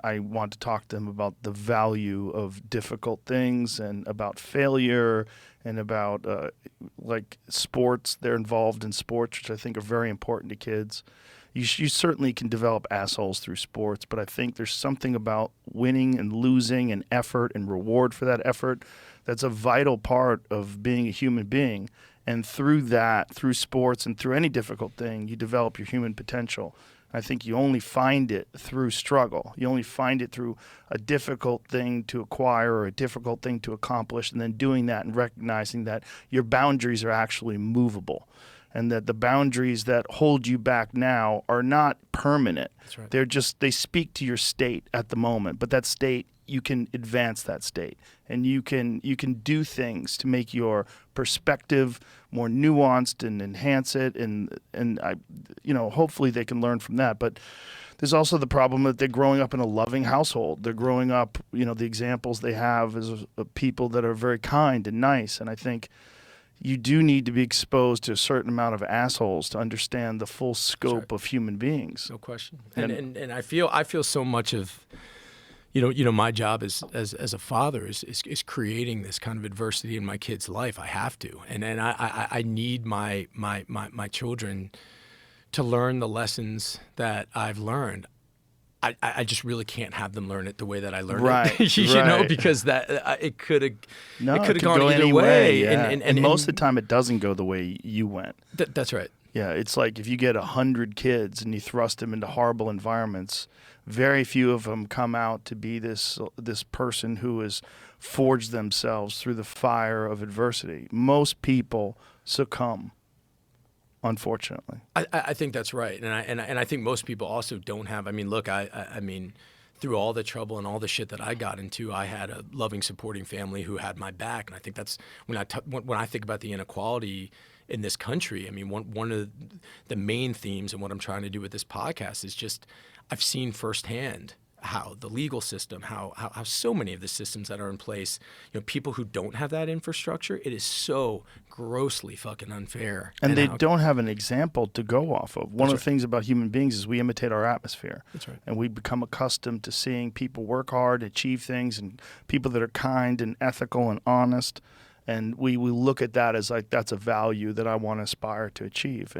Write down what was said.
and I want to talk to them about the value of difficult things and about failure and about like sports. They're involved in sports, which I think are very important to kids. You certainly can develop assholes through sports, but I think there's something about winning and losing and effort and reward for that effort that's a vital part of being a human being. And through that, through sports and through any difficult thing, you develop your human potential. I think you only find it through struggle. You only find it through a difficult thing to acquire or a difficult thing to accomplish, and then doing that and recognizing that your boundaries are actually movable, and that the boundaries that hold you back now are not permanent. That's right. They speak to your state at the moment, but that state, you can advance that state, and you can do things to make your perspective more nuanced and enhance it, and hopefully they can learn from that. But there's also the problem that they're growing up in a loving household. They're growing up, the examples they have is of people that are very kind and nice, and I think you do need to be exposed to a certain amount of assholes to understand the full scope of human beings. No question. And I feel so much of, my job as a father is creating this kind of adversity in my kid's life. I have to, and I need my children to learn the lessons that I've learned. I just really can't have them learn it the way that I learned it, because that it could have gone either way. Yeah. And most of the time, it doesn't go the way you went. That's right. Yeah, it's like if you get 100 kids and you thrust them into horrible environments, very few of them come out to be this person who has forged themselves through the fire of adversity. Most people succumb, unfortunately. I think that's right, and I think most people also don't have. I mean, look, I mean, through all the trouble and all the shit that I got into, I had a loving, supporting family who had my back, and I think that's when I think about the inequality in this country. I mean, one of the main themes and what I'm trying to do with this podcast is just I've seen firsthand how the legal system, how so many of the systems that are in place, people who don't have that infrastructure, it is so grossly fucking unfair. And they don't have an example to go off of. One of the things about human beings is we imitate our atmosphere. That's right. And we become accustomed to seeing people work hard, achieve things, and people that are kind and ethical and honest. And we look at that as like, that's a value that I want to aspire to achieve.